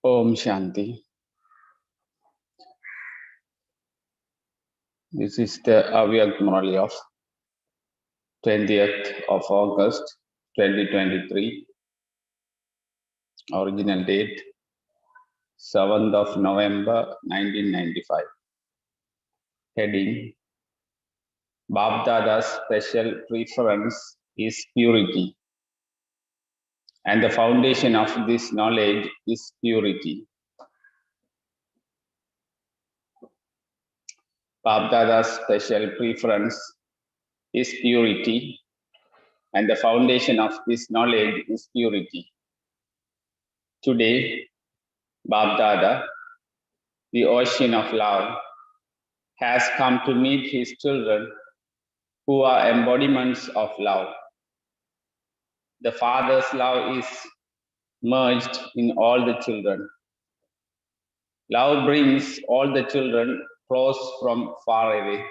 Om Shanti. This is the Avyakth Murli of 20th of August 2023. Original date 7th of November 1995. Heading: Bapdada's special preference is purity, and the foundation of this knowledge is purity. Bapdada's special preference is purity, and the foundation of this knowledge is purity. Today, Bapdada, the ocean of love, has come to meet his children who are embodiments of love. The Father's love is merged in all the children. Love brings all the children close from far away.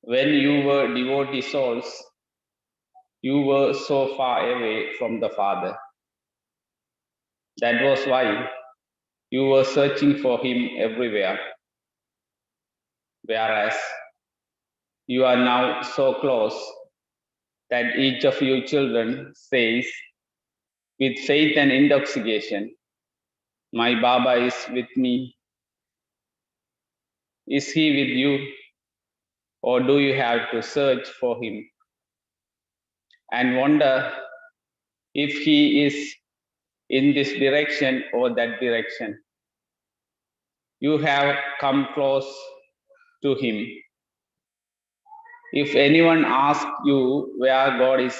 When you were devotee souls, you were so far away from the Father. That was why you were searching for him everywhere. Whereas you are now so close that each of you children says with faith and intoxication, "My Baba is with me." Is he with you, or do you have to search for him and wonder if he is in this direction or that direction? You have come close to him. If anyone asks you where God is,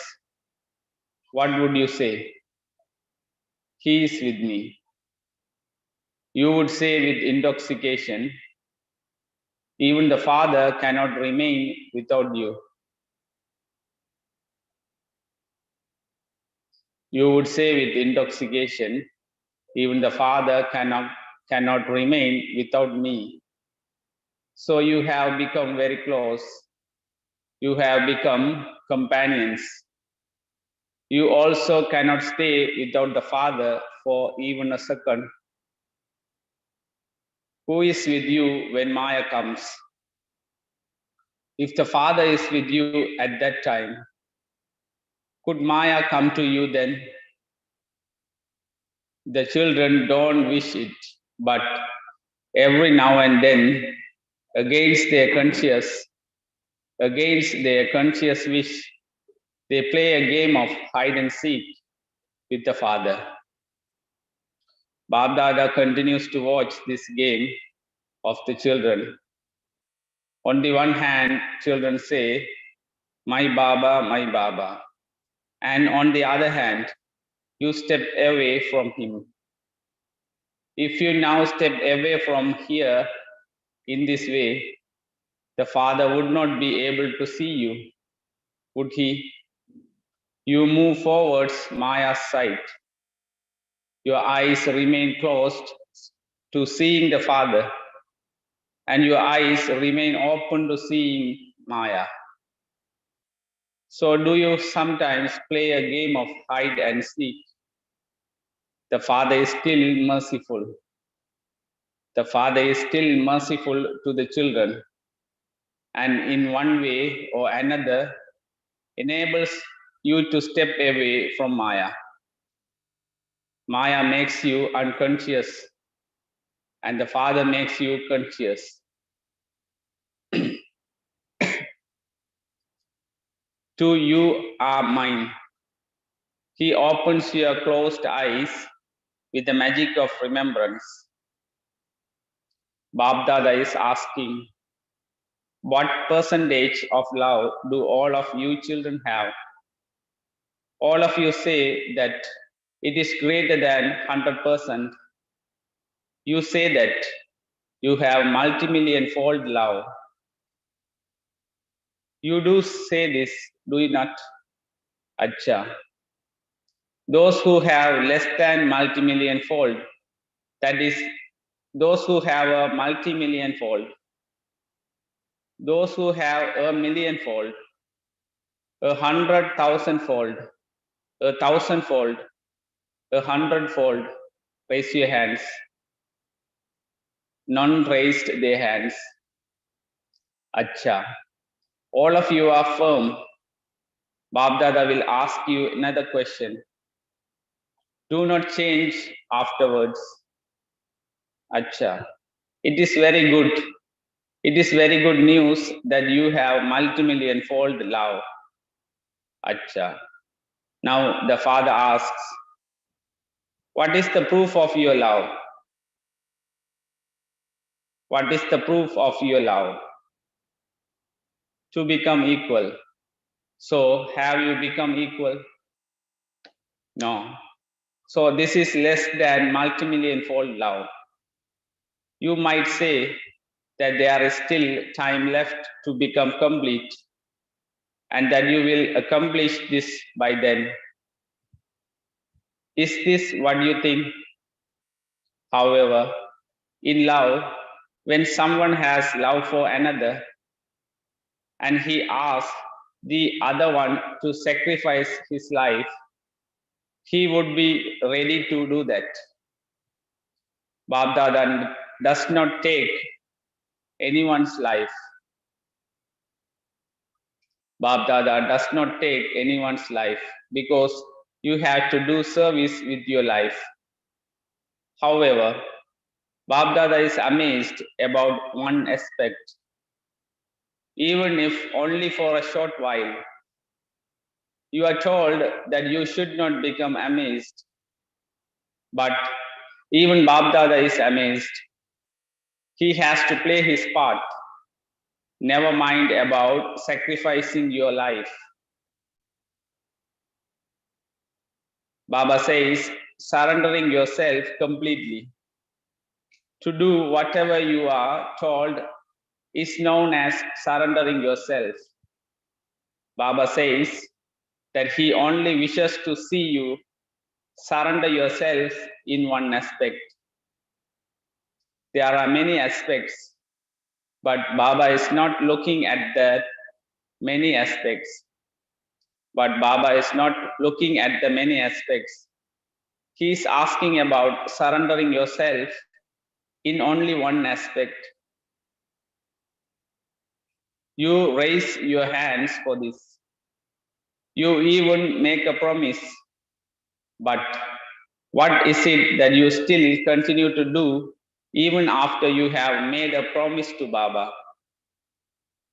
what would you say? He is with me. You would say with intoxication, even the Father cannot remain without you. You would say with intoxication, even the Father cannot remain without me. So you have become very close. You have become companions. You also cannot stay without the Father for even a second. Who is with you when Maya comes? If the Father is with you at that time, could Maya come to you then? The children don't wish it, but every now and then, against their conscious wish, they play a game of hide and seek with the Father. Bapdada continues to watch this game of the children. On the one hand, children say, my Baba, my Baba. And on the other hand, you step away from him. If you now step away from here in this way, the Father would not be able to see you, would he? You move forwards Maya's sight. Your eyes remain closed to seeing the Father, and your eyes remain open to seeing Maya. So, do you sometimes play a game of hide and seek? The Father is still merciful. The Father is still merciful to the children, and in one way or another, enables you to step away from Maya. Maya makes you unconscious, and the Father makes you conscious. To you are mine. He opens your closed eyes with the magic of remembrance. Bab Dada is asking, what percentage of love do all of you children have? All of you say that it is greater than 100%. You say that you have multi-million fold love. You do say this, do you not? Acha. Those who have less than multi-million fold, that is, those who have a multi-million fold, those who have a million fold, 100,000 fold, 1,000 fold, 100 fold, raise your hands. None raised their hands. Acha. All of you are firm. Bab Dada will ask you another question. Do not change afterwards. Acha. It is very good. It is very good news that you have multi-million fold love. Acha. Now the Father asks, what is the proof of your love? What is the proof of your love? To become equal. So have you become equal? No. So this is less than multi-million fold love. You might say that there is still time left to become complete and that you will accomplish this by then. Is this what you think? However, in love, when someone has love for another and he asks the other one to sacrifice his life, he would be ready to do that. Bab Dada does not take anyone's life. Bab Dada does not take anyone's life because you have to do service with your life. However, Bab Dada is amazed about one aspect. Even if only for a short while, you are told that you should not become amazed. But even Bab Dada is amazed. He has to play his part. Never mind about sacrificing your life. Baba says, surrendering yourself completely. To do whatever you are told is known as surrendering yourself. Baba says that he only wishes to see you surrender yourself in one aspect. There are many aspects, but Baba is not looking at the many aspects. But Baba is not looking at the many aspects. He is asking about surrendering yourself in only one aspect. You raise your hands for this. You even make a promise. But what is it that you still continue to do even after you have made a promise to Baba?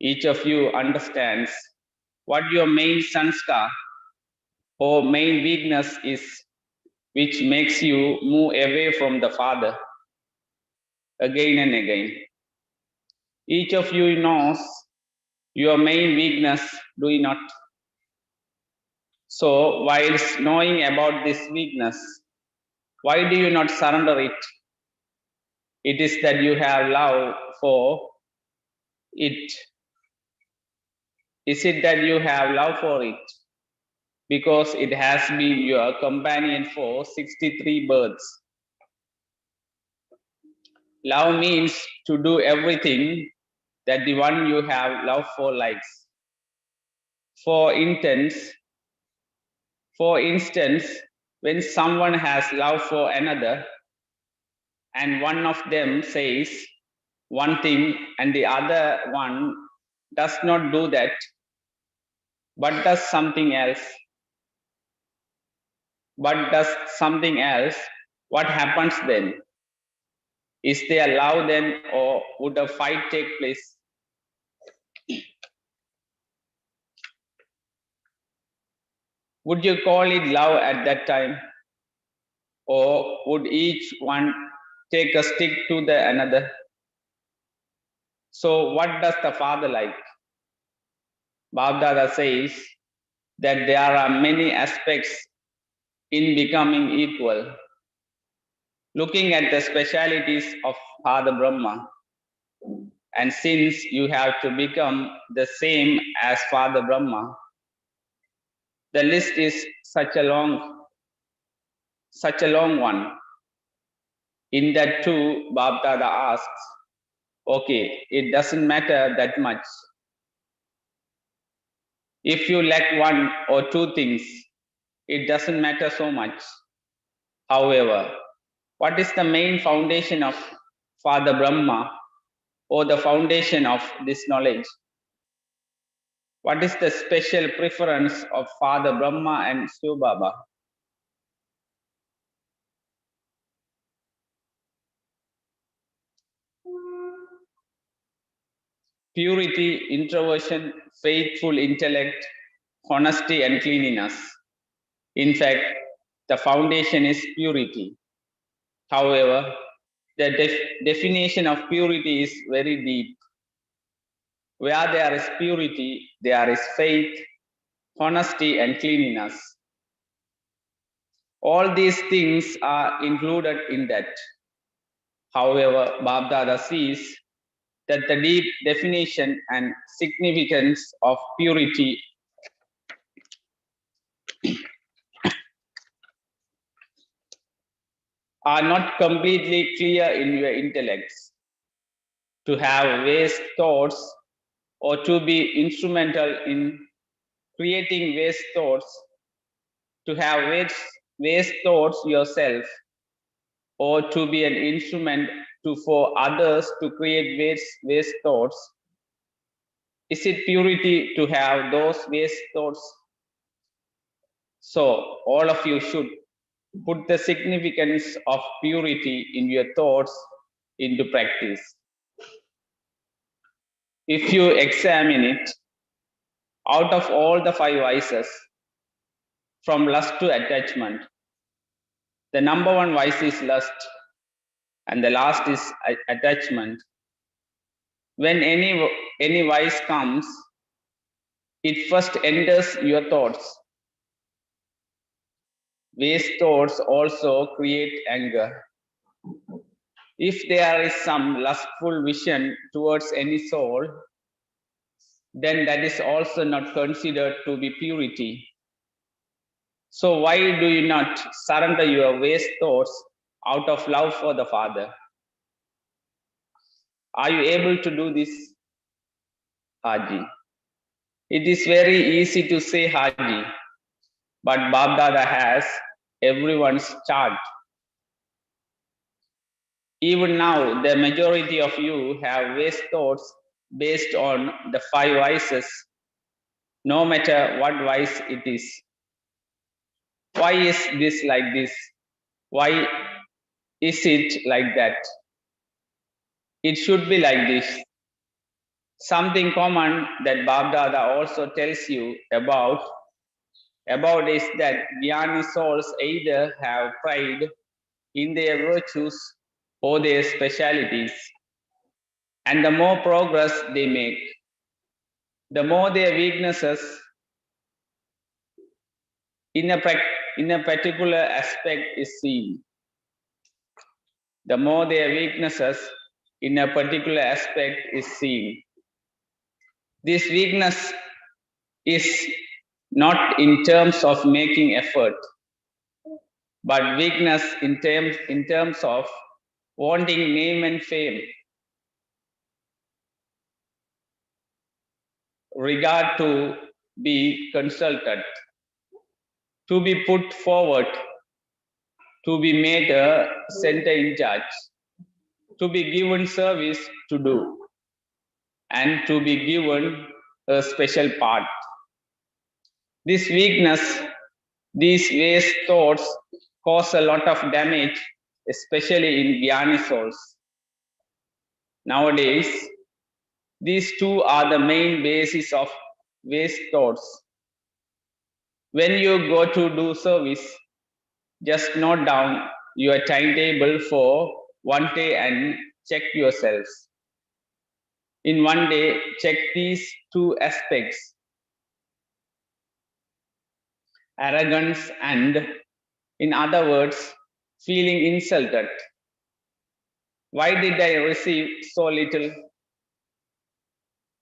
Each of you understands what your main sanskar or main weakness is, which makes you move away from the Father again and again. Each of you knows your main weakness, do you not? So, whilst knowing about this weakness, why do you not surrender it? It is that you have love for it. Is it that you have love for it? Because it has been your companion for 63 births. Love means to do everything that the one you have love for likes. For instance, when someone has love for another and one of them says one thing and the other one does not do that but does something else, what happens then? Is there love then, or would a fight take place? Would you call it love at that time? Or would each one take a stick to the another? So what does the father like? Bhavdada says that there are many aspects in becoming equal. Looking at the specialities of Father Brahma, and since you have to become the same as Father Brahma, the list is such a long one. In that too, Bhavdada asks, okay, it doesn't matter that much. If you lack one or two things, it doesn't matter so much. However, what is the main foundation of Father Brahma, or the foundation of this knowledge? What is the special preference of Father Brahma and Shiv Baba? Purity, introversion, faithful intellect, honesty, and cleanliness. In fact, the foundation is purity. However, the definition of purity is very deep. Where there is purity, there is faith, honesty, and cleanliness. All these things are included in that. However, Bhavdada sees that the deep definition and significance of purity are not completely clear in your intellects. To have waste thoughts or to be instrumental in creating waste thoughts, to have waste thoughts yourself, or to be an instrument for others to create waste thoughts. Is it purity to have those waste thoughts? So all of you should put the significance of purity in your thoughts into practice. If you examine it, out of all the 5 vices, from lust to attachment, the number 1 vice is lust, and the last is attachment. When any vice comes, it first enters your thoughts. Waste thoughts also create anger. If there is some lustful vision towards any soul, then that is also not considered to be purity. So why do you not surrender your waste thoughts out of love for the Father? Are you able to do this, Haji? It is very easy to say Haji, but Babdada has everyone's chart. Even now, the majority of you have waste thoughts based on the 5 vices, no matter what vice it is. Why is this like this? Why is it like that? It should be like this. Something common that Babdada also tells you about is that Jnani souls either have pride in their virtues or their specialities. And the more progress they make, the more their weaknesses in a particular aspect is seen. The more their weaknesses in a particular aspect is seen. This weakness is not in terms of making effort, but weakness in terms of wanting name and fame, regard to be consulted, to be put forward, to be made a center in charge, to be given service to do, and to be given a special part. This weakness, these waste thoughts cause a lot of damage, especially in Jnani souls. Nowadays, these two are the main basis of waste thoughts. When you go to do service, just note down your timetable for one day and check yourselves. In one day, check these two aspects: arrogance and, in other words, feeling insulted. Why did I receive so little?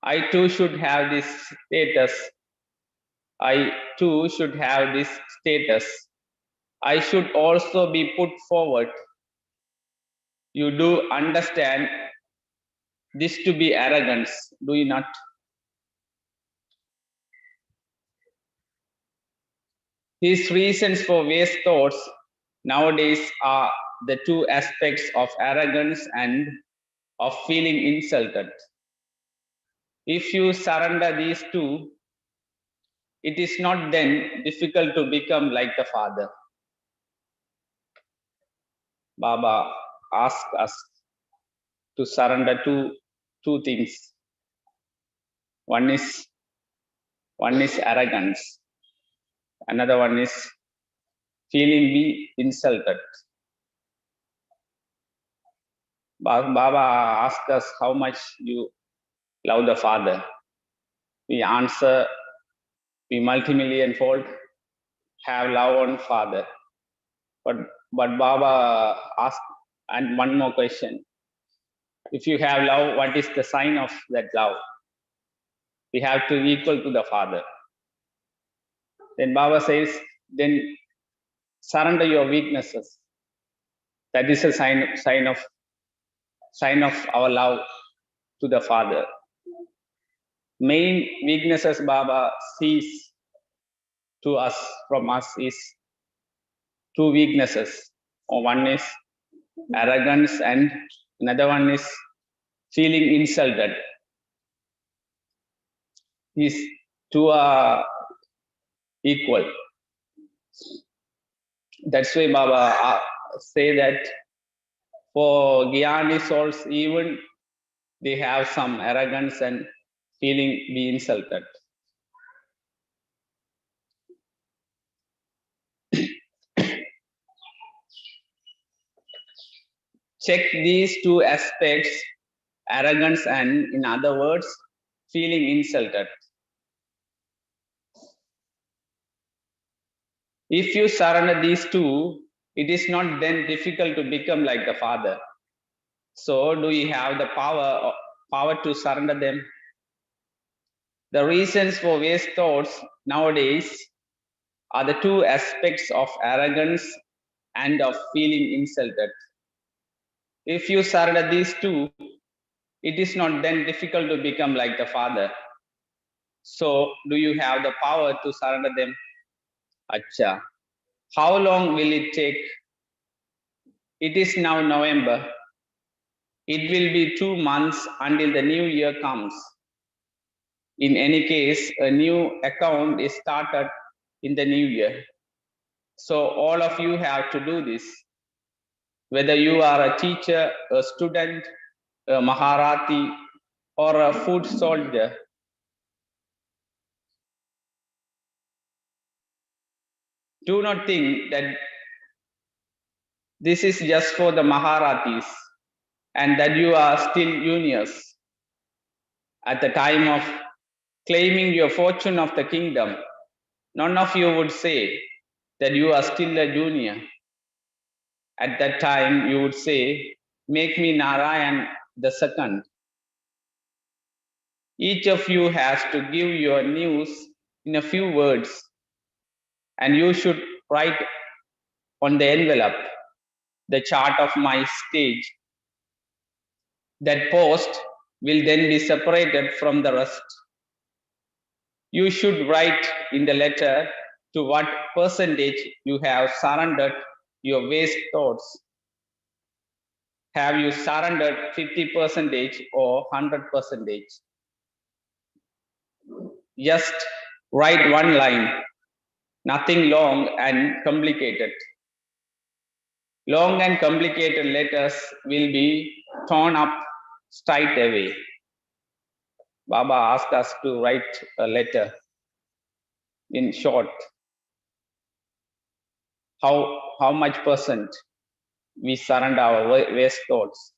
I too should have this status. I too should have this status. I should also be put forward. You do understand this to be arrogance, do you not? These reasons for waste thoughts nowadays are the two aspects of arrogance and of feeling insulted. If you surrender these two, it is not then difficult to become like the Father. Baba asked us to surrender two things. One is arrogance. Another one is feeling be insulted. Baba asked us how much you love the Father. We answer, we multi-million fold have love on Father. But Baba asked, and one more question. If you have love, what is the sign of that love? We have to equal to the Father. Then Baba says, then surrender your weaknesses. That is a sign of our love to the Father. Main weaknesses Baba sees to us from us is two weaknesses. One is arrogance and another one is feeling insulted. These two are equal. That's why Baba say that for Jnani souls, even they have some arrogance and feeling be insulted. Check these two aspects, arrogance and, in other words, feeling insulted. If you surrender these two, it is not then difficult to become like the Father. So, do you have the power to surrender them? The reasons for waste thoughts nowadays are the two aspects of arrogance and of feeling insulted. If you surrender these two, it is not then difficult to become like the Father. So, do you have the power to surrender them? Acha. How long will it take? It is now November. It will be 2 months until the new year comes. In any case, a new account is started in the new year. So all of you have to do this. Whether you are a teacher, a student, a Maharati, or a foot soldier, do not think that this is just for the Maharatis and that you are still juniors. At the time of claiming your fortune of the kingdom, none of you would say that you are still a junior. At that time, you would say, make me Narayan the second. Each of you has to give your news in a few words, and you should write on the envelope the chart of my stage. That post will then be separated from the rest. You should write in the letter to what percentage you have surrendered your waste thoughts. Have you surrendered 50% or 100%? Just write one line, nothing long and complicated. Long and complicated letters will be torn up straight away. Baba asked us to write a letter in short. How much percent we surrender our waste thoughts?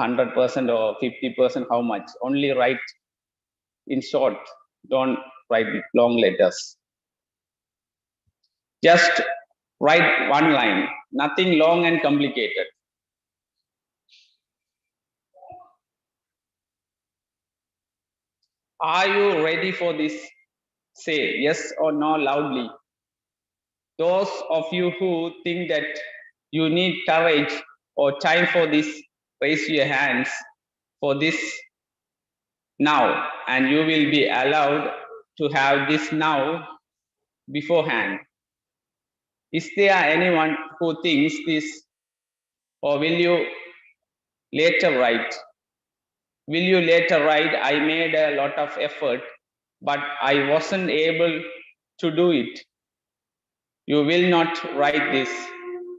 100% or 50%? How much? Only write in short. Don't write long letters. Just write one line, nothing long and complicated. Are you ready for this? Say yes or no loudly. Those of you who think that you need courage or time for this, raise your hands for this now, and you will be allowed to have this now beforehand. Is there anyone who thinks this, or will you later write? Will you later write, I made a lot of effort, but I wasn't able to do it? You will not write this,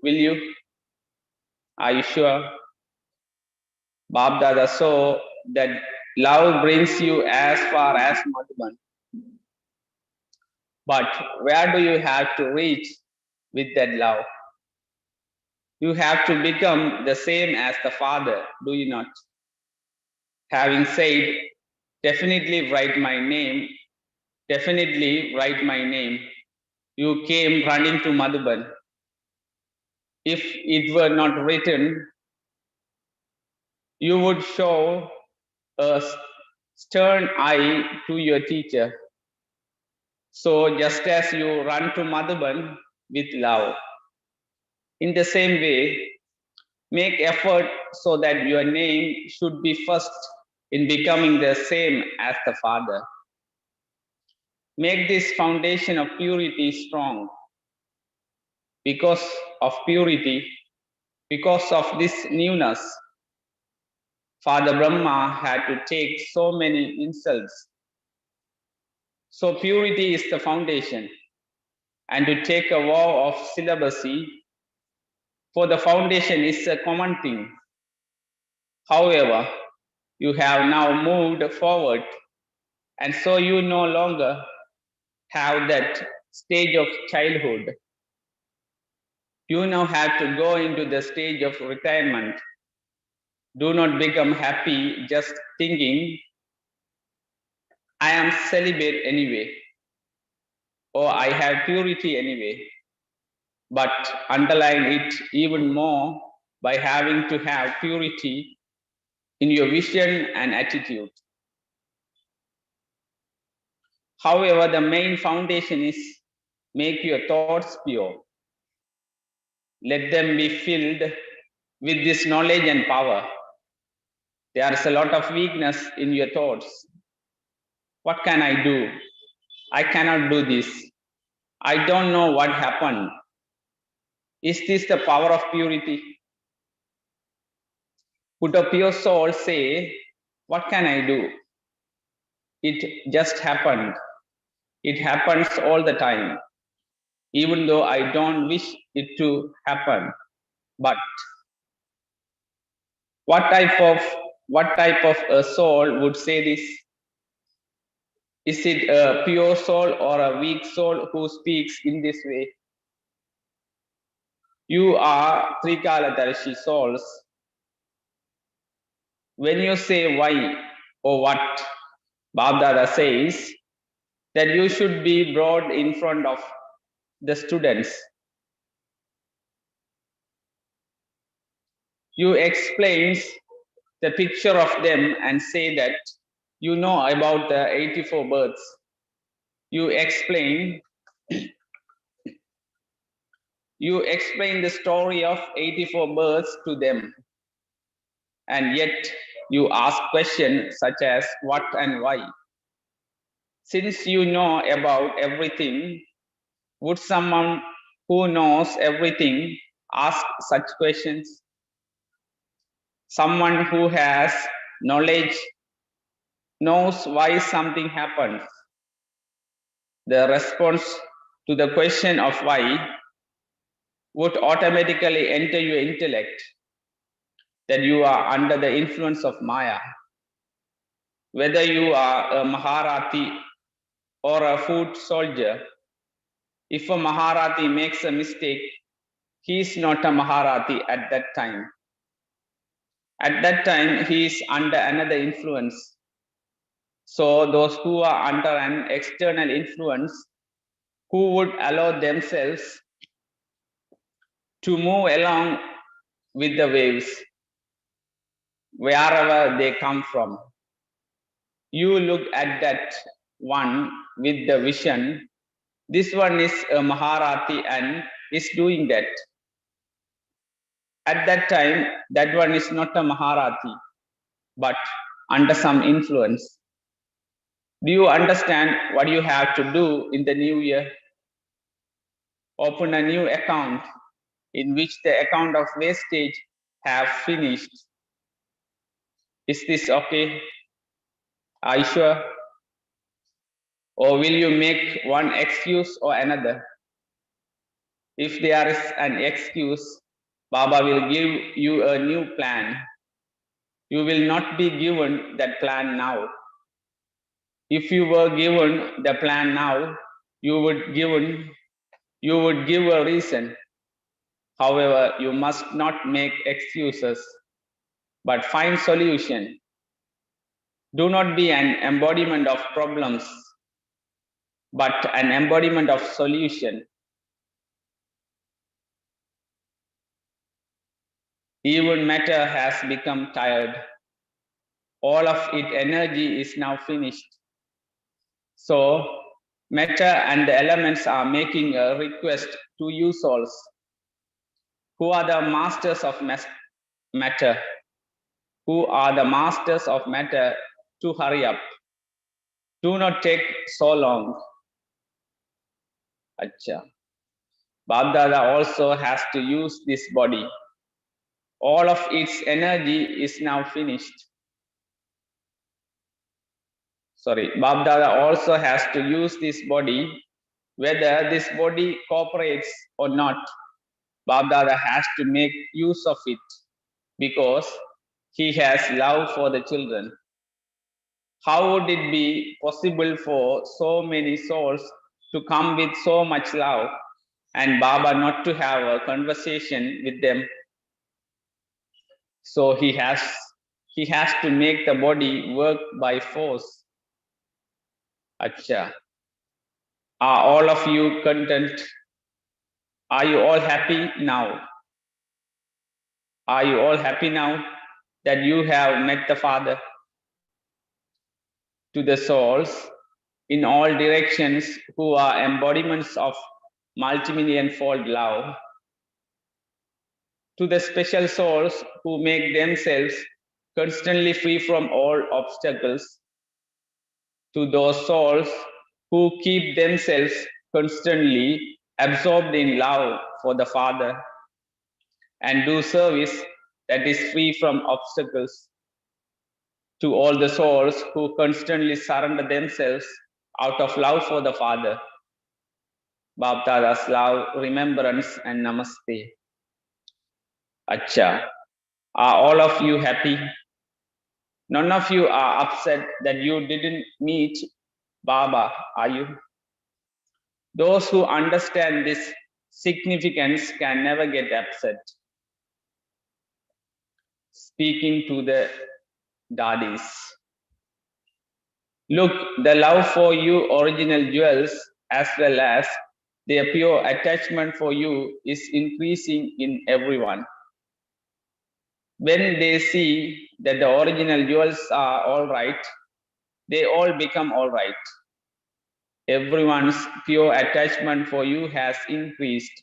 will you? Are you sure? Bab Dada saw that love brings you as far as Madhuban. But where do you have to reach with that love? You have to become the same as the Father, do you not? Having said, definitely write my name, definitely write my name, you came running to Madhuban. If it were not written, you would show a stern eye to your teacher. So just as you run to Madhuban with love, in the same way, make effort so that your name should be first in becoming the same as the Father. Make this foundation of purity strong. Because of purity, because of this newness, Father Brahma had to take so many insults. So purity is the foundation, and to take a vow of celibacy for the foundation is a common thing. However, you have now moved forward, and so you no longer have that stage of childhood. You now have to go into the stage of retirement. Do not become happy just thinking, I am celibate anyway, or I have purity anyway, but underline it even more by having to have purity in your vision and attitude. However, the main foundation is make your thoughts pure. Let them be filled with this knowledge and power. There is a lot of weakness in your thoughts. What can I do? I cannot do this. I don't know what happened. Is this the power of purity? Could a pure soul say, what can I do? It just happened. It happens all the time, even though I don't wish it to happen. But what type of a soul would say this? Is it a pure soul or a weak soul who speaks in this way? You are Trikaladarshi souls. When you say why or what, Bab Dada says that you should be brought in front of the students. You explains the picture of them and say that you know about the 84 births. You explain the story of 84 births to them, and yet you ask questions such as what and why. Since you know about everything, would someone who knows everything ask such questions? Someone who has knowledge knows why something happens. The response to the question of why would automatically enter your intellect that you are under the influence of Maya. Whether you are a Maharati or a foot soldier, if a Maharati makes a mistake, he is not a Maharati at that time. At that time, he is under another influence. So those who are under an external influence, who would allow themselves to move along with the waves, wherever they come from. You look at that one with the vision. This one is a Maharati and is doing that. At that time, that one is not a Maharati, but under some influence. Do you understand what you have to do in the new year? Open a new account in which the account of wastage have finished. Is this okay? Are you sure? Or will you make one excuse or another? If there is an excuse, Baba will give you a new plan. You will not be given that plan now. If you were given the plan now, you would give a reason. However, you must not make excuses, but find solution. Do not be an embodiment of problems, but an embodiment of solution. Even matter has become tired. All of its energy is now finished. So matter and the elements are making a request to you souls, who are the masters of matter, who are the masters of matter, to hurry up. Do not take so long. Acha. Bab Dada also has to use this body. All of its energy is now finished. Sorry, Bab Dada also has to use this body. Whether this body cooperates or not, Bab Dada has to make use of it because he has love for the children. How would it be possible for so many souls to come with so much love and Baba not to have a conversation with them? So he has to make the body work by force. Acha. Are all of you content? Are you all happy now? Are you all happy now that you have met the Father? To the souls in all directions who are embodiments of multimillion-fold love, to the special souls who make themselves constantly free from all obstacles, to those souls who keep themselves constantly absorbed in love for the Father and do service that is free from obstacles, to all the souls who constantly surrender themselves out of love for the Father. Bab Dada's love, remembrance, and namaste. Acha. Are all of you happy? None of you are upset that you didn't meet Baba, are you? Those who understand this significance can never get upset. Speaking to the daddies. Look, the love for you original jewels as well as their pure attachment for you is increasing in everyone. When they see that the original jewels are all right, they all become all right. Everyone's pure attachment for you has increased.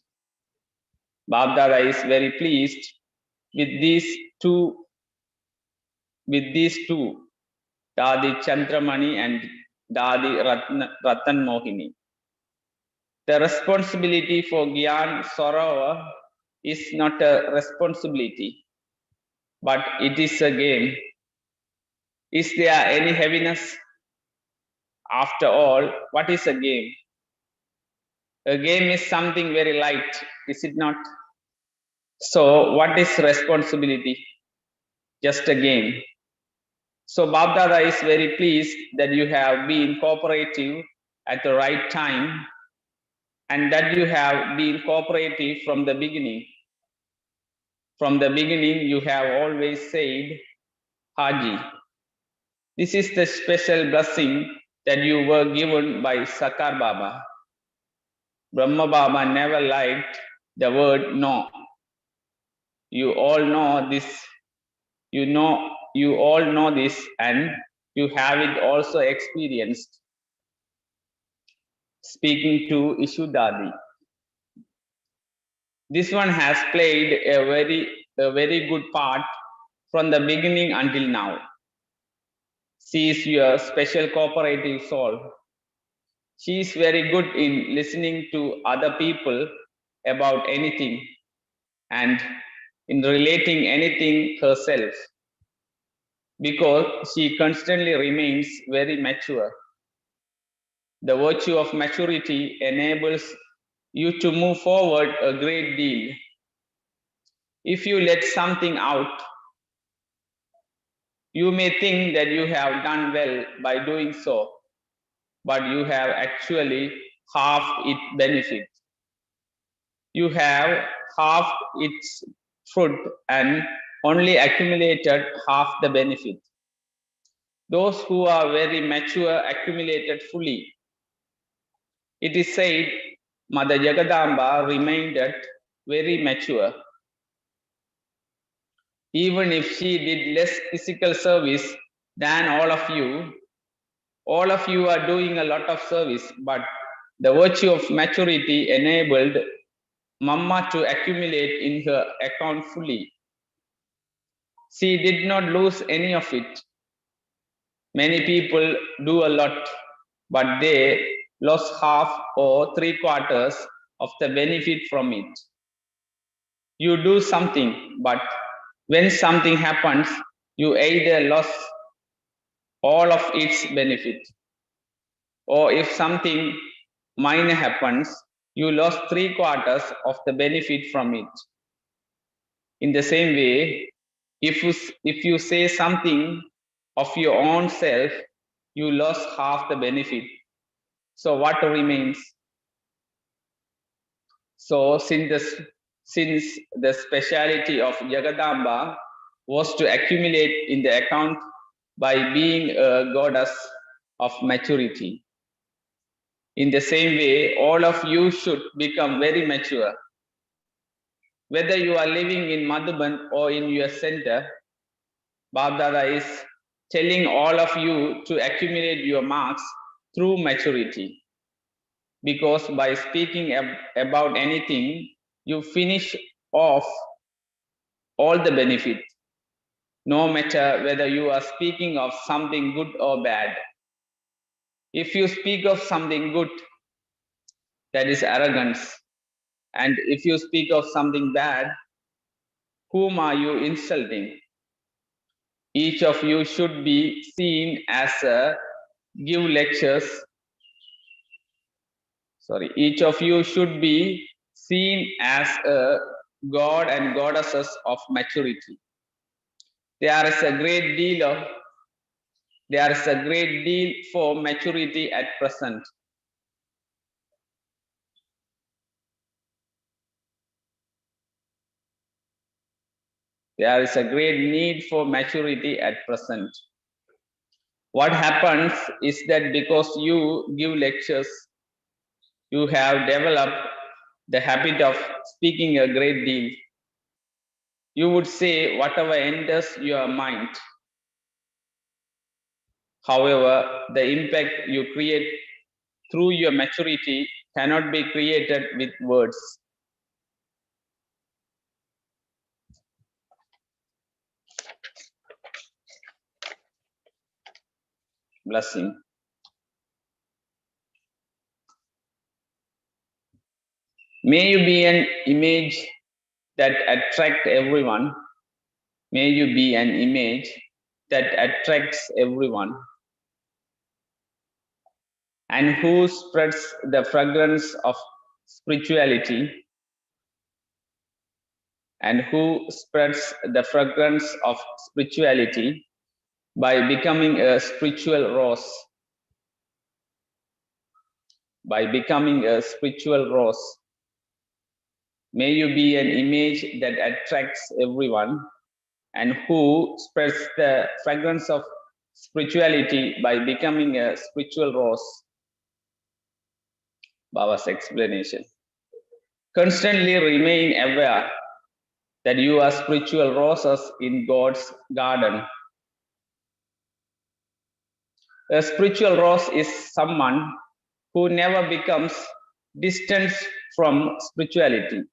Babdada is very pleased with two, these two, Dadi Chandramani and Dadi Ratan Mohini. The responsibility for Gyan Sarovar is not a responsibility, but it is a game. Is there any heaviness? After all, what is a game? A game is something very light, is it not? So, what is responsibility? Just a game. So, Babdada is very pleased that you have been cooperative at the right time and that you have been cooperative from the beginning. From the beginning, you have always said, Haji. This is the special blessing that you were given by Sakar Baba. Brahma Baba never liked the word no. You all know this. You all know this, and you have it also experienced. Speaking to Ishudadi. This one has played a very good part from the beginning until now. She is your special cooperative soul. She is very good in listening to other people about anything and in relating anything herself because she constantly remains very mature. The virtue of maturity enables you to move forward a great deal. If you let something out, you may think that you have done well by doing so, but you have actually half its benefit. You have half its fruit and only accumulated half the benefit. Those who are very mature accumulated fully. It is said Mother Jagadamba remained very mature. Even if she did less physical service than all of you are doing a lot of service, but the virtue of maturity enabled Mamma to accumulate in her account fully. She did not lose any of it. Many people do a lot, but they lost half or 3/4 of the benefit from it. You do something, but when something happens, you either lost all of its benefit, or if something minor happens, you lost 3/4 of the benefit from it. In the same way, if you say something of your own self, you lost half the benefit. So what remains? So since the speciality of Jagadamba was to accumulate in the account by being a goddess of maturity. In the same way, all of you should become very mature. Whether you are living in Madhuban or in your center, Babdada is telling all of you to accumulate your marks through maturity. Because by speaking about anything, you finish off all the benefit, no matter whether you are speaking of something good or bad. If you speak of something good, that is arrogance. And if you speak of something bad, whom are you insulting? Each of you should be seen as a give lectures. Sorry, each of you should be seen as a god and goddesses of maturity. There is a great deal for maturity at present. There is a great need for maturity at present. What happens is that because you give lectures, you have developed the habit of speaking a great deal. You would say whatever enters your mind. However, the impact you create through your maturity cannot be created with words. Blessing. May you be an image that attracts everyone. May you be an image that attracts everyone and who spreads the fragrance of spirituality and who spreads the fragrance of spirituality by becoming a spiritual rose. By becoming a spiritual rose. May you be an image that attracts everyone and who spreads the fragrance of spirituality by becoming a spiritual rose. Baba's explanation. Constantly remain aware that you are spiritual roses in God's garden. A spiritual rose is someone who never becomes distant from spirituality.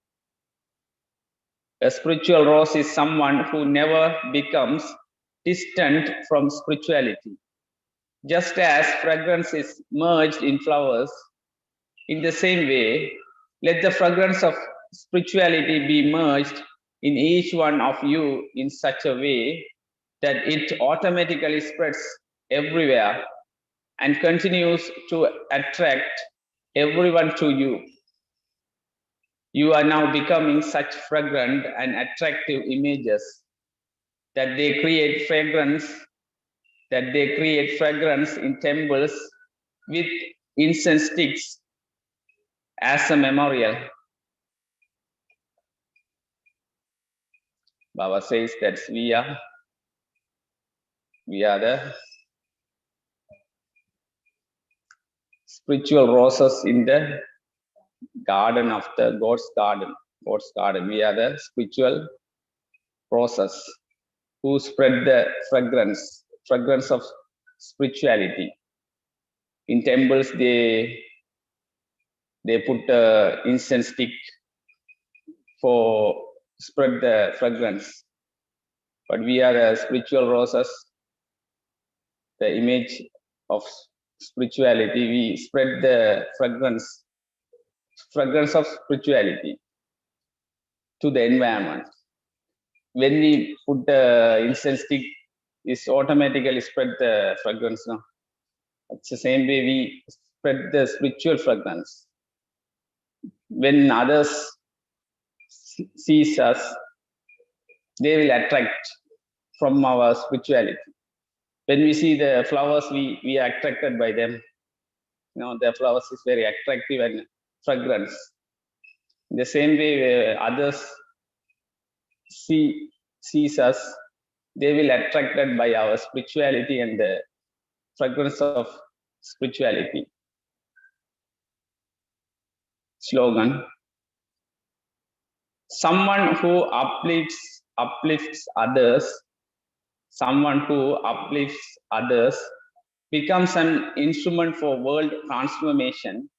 A spiritual rose is someone who never becomes distant from spirituality. Just as fragrance is merged in flowers, in the same way, let the fragrance of spirituality be merged in each one of you in such a way that it automatically spreads everywhere and continues to attract everyone to you. You are now becoming such fragrant and attractive images that they create fragrance in temples with incense sticks as a memorial. Baba says that we are the spiritual roses in the garden of the God's garden. God's garden. We are the spiritual roses who spread the fragrance of spirituality. In temples, they put incense stick for spread the fragrance. But we are the spiritual roses, the image of spirituality. We spread the fragrance of spirituality to the environment. When we put the incense stick, it's automatically spread the fragrance. No? It's the same way we spread the spiritual fragrance. When others sees us, they will attract from our spirituality. When we see the flowers, we are attracted by them. You know, the flowers is very attractive and fragrance. In the same way, others sees us, they will attracted by our spirituality and the fragrance of spirituality. Slogan. Someone who uplifts others, becomes an instrument for world transformation.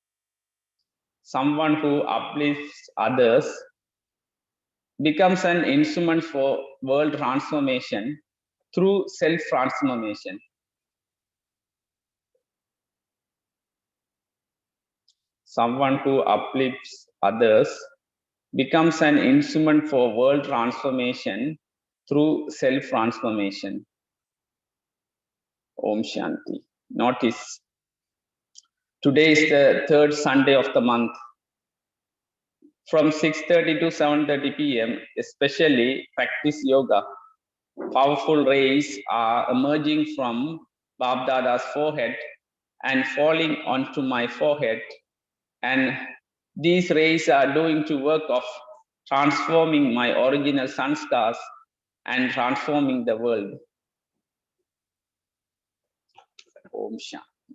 Someone who uplifts others becomes an instrument for world transformation through self-transformation. Someone who uplifts others becomes an instrument for world transformation through self-transformation. Om Shanti. Notice, today is the third Sunday of the month. From 6:30 to 7:30 p.m., especially practice yoga. Powerful rays are emerging from Bab Dada's forehead and falling onto my forehead. And these rays are doing the work of transforming my original sanskars and transforming the world. Om Shanti.